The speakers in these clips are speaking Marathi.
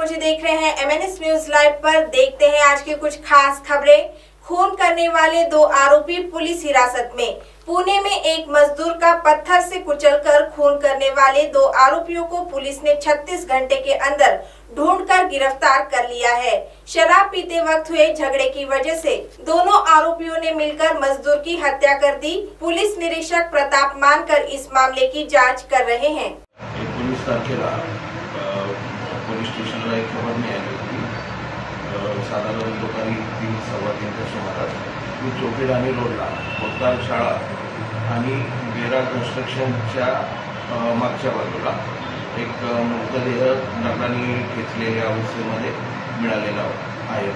मुझे देख रहे हैं MNS न्यूज लाइव पर। देखते हैं आज की कुछ खास खबरें। खून करने वाले 2 आरोपी पुलिस हिरासत में। पुणे में एक मजदूर का पत्थर से कुचलकर खून करने वाले 2 आरोपियों को पुलिस ने 36 घंटे के अंदर ढूंढकर गिरफ्तार कर लिया है। शराब पीते वक्त हुए झगड़े की वजह से दोनों आरोपियों ने मिलकर मजदूर की हत्या कर दी। पुलिस निरीक्षक प्रताप मानकर इस मामले की जांच कर रहे हैं। पोलीस स्टेशनला एक खबर मिळाली होती, साधारण दुपारी 3-3:15च्या सुमारास चोखेडाणी रोडला पोद्दार शाळा आणि गेरा कन्स्ट्रक्शनच्या मागच्या बाजूला एक मृतदेह नखाने खेचलेल्या अवस्थेमध्ये मिळालेला आहे।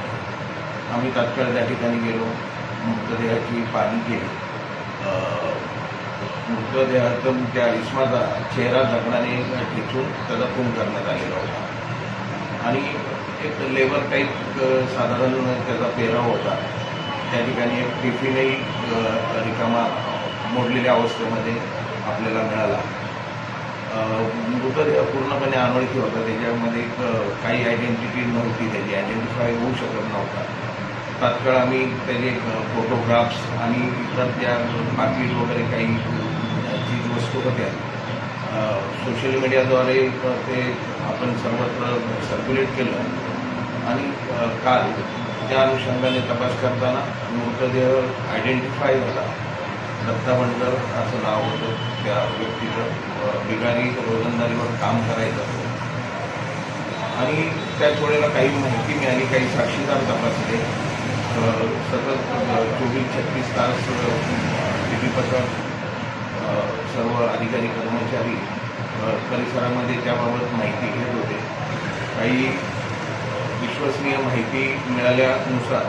आम्ही तात्काळ त्या ठिकाणी गेलो, मृतदेहाची पाहणी केली। मृतदेहातून त्या इसमाचा चेहरा दगडाने ठेचून त्याचा खून करण्यात आलेला होता आणि एक लेबर टाईप साधारण त्याचा पेहराव होता। त्या ठिकाणी एक टिफिनही रिकामा मोडलेल्या अवस्थेमध्ये आपल्याला मिळाला। मृतदेह पूर्णपणे अनोळखी होता, त्याच्यामध्ये काही आयडेंटिटी नव्हती, त्याची आयडेंटिफाय होऊ शकत नव्हता। तात्काळ आम्ही त्याचे फोटोग्राफ्स आणि इतर त्या पाकिट वगैरे काही चीज वस्तू होत्या सोशल मीडियाद्वारे ते आपण सर्वत्र सर्क्युलेट केलं आणि काल त्या अनुषंगाने तपास करताना मृतदेह आयडेंटिफाय झाला। दत्ता बंडर असं नाव होतं त्या व्यक्तीचं, बिगारी रोजंदारीवर काम करायचं आणि त्याच वेळेला काही माहिती मिळाली, काही साक्षीदार तपासले। सतत 24-36 तास टीव्ही पथक सर्व अधिकारी कर्मचारी परिसरामध्ये त्याबाबत माहिती घेत होते। काही विश्वसनीय माहिती मिळाल्यानुसार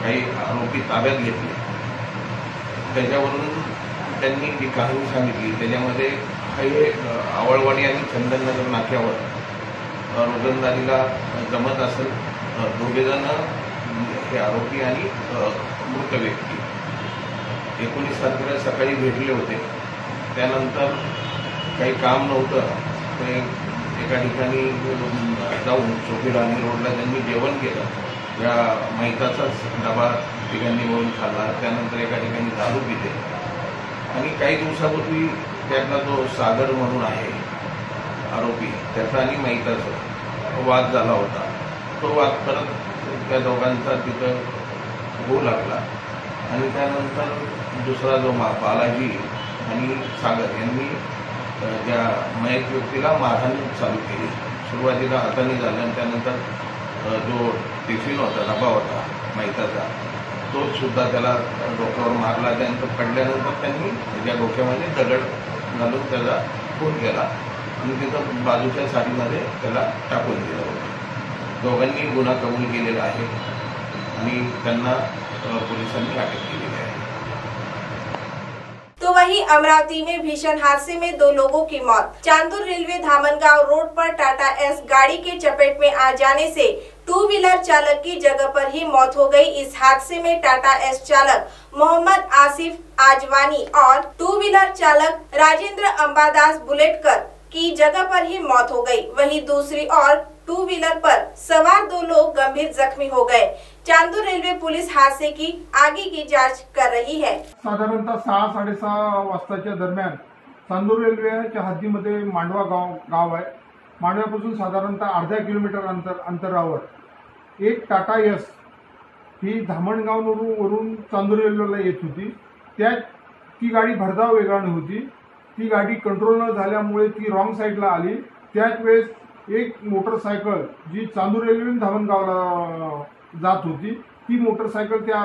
काही आरोपी ताब्यात घेतले। त्याच्यावरून त्यांनी जी कहाणी सांगितली त्याच्यामध्ये काही आवळवाडी आणि चंदननगर नाक्यावर रोजंदारीला जमत असेल दोघेजण हे आरोपी आणि मृत व्यक्ती 19 तारखेला सकाळी भेटले होते। त्यानंतर काही काम नव्हतं, ते एका ठिकाणी जाऊन चोखेडाणी रोडला त्यांनी जेवण केलं। या माहिताचाच डबा ठिकाणी वळून खाल्ला। त्यानंतर एका ठिकाणी दारू पिले आणि काही दिवसापूर्वी त्यातला जो सागर म्हणून आहे आरोपी, त्याचा आणि माहिताचा वाद झाला होता। तो वाद परत त्या दोघांचा तिथं होऊ लागला आणि त्यानंतर दुसरा जो बालाजी आणि सागर यांनी त्या मयत व्यक्तीला मारहाण चालू केली। सुरुवातीला हाताने झालं आणि त्यानंतर जो टिफिन होता, डबा होता माहिताचा, तो सुद्धा त्याला डोक्यावर मारला। त्यानंतर पडल्यानंतर त्यांनी त्याच्या डोक्यामध्ये दगड घालून त्याचा खून केला आणि तिथं बाजूच्या साडीमध्ये त्याला टाकून दिलं होतं। दोघांनी गुन्हा कबूल केलेला आहे आणि त्यांना पोलिसांनी अटक केलेली आहे। तो वहीं अमरावती में भीषण हादसे में 2 लोगों की मौत। चांदूर रेलवे धामनगांव रोड पर टाटा एस गाड़ी के चपेट में आ जाने से 2 व्हीलर चालक की जगह पर ही मौत हो गई। इस हादसे में टाटा एस चालक मोहम्मद आसिफ आजवानी और 2 व्हीलर चालक राजेंद्र अंबादास बुलेटकर की जगह पर ही मौत हो गई। वहीं दूसरी ओर 2 व्हीलर पर सवार 2 लोग गंभीर जख्मी हो गए। चांदूर रेल्वे पुलिस हादसे की आगे की जांच कर रही है। साधारणतः 6-6:30 वाजताच्या दरम्यान चांदूर रेल्वेच्या हद्दीमध्ये मांडवा गाव आहे। मांडव्यापासून साधारणतः अर्धा किलोमीटर अंतरावर एक टाटा एस ही धामणगाववरून चांदूर रेल्वेला येत होती। ती गाडी भरधाव वेगाने होती। ती गाडी कंट्रोल न झाल्यामुळे ती रॉंग साईडला आली। त्याच वेळेस एक मोटरसायकल जी चांदूर रेल्वेने धामणगावला जात होती, ती मोटरसायकल त्या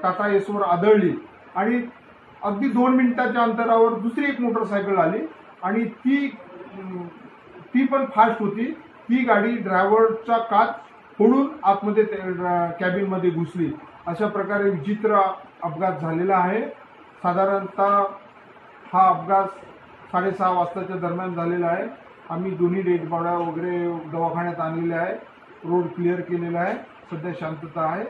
टाटा एसवर आदळली आणि अगदी 2 मिनिटाच्या अंतरावर दुसरी एक मोटरसायकल आली आणि ती पण फास्ट होती। ती गाडी ड्रायव्हरचा काच फोडून आतमध्ये कॅबिनमध्ये घुसली। अशा प्रकारे विचित्र अपघात झालेला आहे। साधारणतः हा अपघात 6:30 वाजताच्या दरम्यान झालेला आहे। आम्ही दोन्ही डेड बॉड्या वगैरे दवाखान्यात आणलेल्या आहे। रोड क्लिअर केलेला आहे। सध्या शांतता आहे।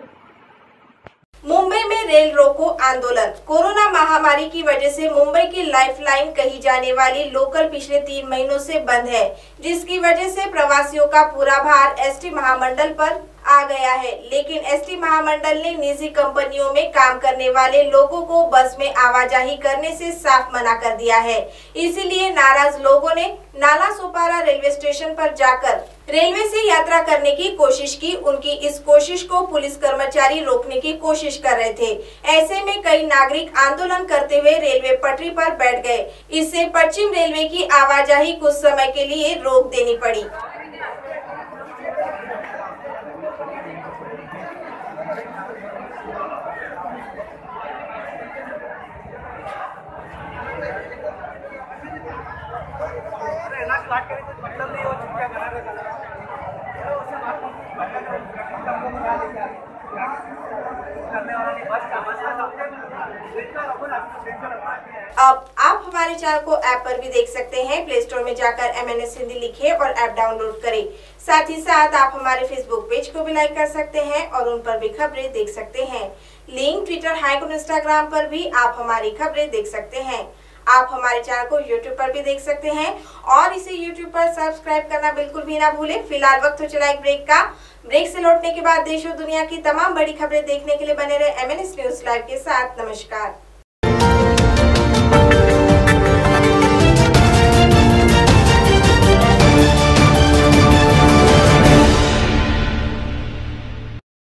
मुंबई में रेल रोको आंदोलन। कोरोना महामारी की वजह से मुंबई की लाइफलाइन कही जाने वाली लोकल पिछले 3 महीनों से बंद है, जिसकी वजह से प्रवासियों का पूरा भार एसटी महामंडल पर आ गया है। लेकिन एसटी महामंडल ने निजी कंपनियों में काम करने वाले लोगों को बस में आवाजाही करने से साफ मना कर दिया है। इसीलिए नाराज लोगों ने नालासोपारा रेलवे स्टेशन पर जाकर रेलवे से यात्रा करने की कोशिश की। उनकी इस कोशिश को पुलिस कर्मचारी रोकने की कोशिश कर रहे थे। ऐसे में कई नागरिक आंदोलन करते हुए रेलवे पटरी पर बैठ गए। इससे पश्चिम रेलवे की आवाजाही कुछ समय के लिए रोक देनी पड़ी। अब आप हमारे चैनल को ऐप पर भी देख सकते हैं। प्ले स्टोर में जाकर MNS हिंदी लिखें और ऐप डाउनलोड करें। साथ ही साथ आप हमारे फेसबुक पेज को भी लाइक कर सकते हैं और उन पर भी खबरें देख सकते हैं। लिंक ट्विटर, हाइक और इंस्टाग्राम पर भी आप हमारी खबरें देख सकते हैं। आप हमारे चैनल को YouTube पर भी देख सकते हैं और इसे YouTube पर सब्सक्राइब करना बिल्कुल भी ना भूलें। फिलहाल वक्त हो चला एक ब्रेक का। ब्रेक से लौटने के बाद देश और दुनिया की तमाम बड़ी खबरें देखने के लिए बने रहे MNS न्यूज लाइव के साथ। नमस्कार।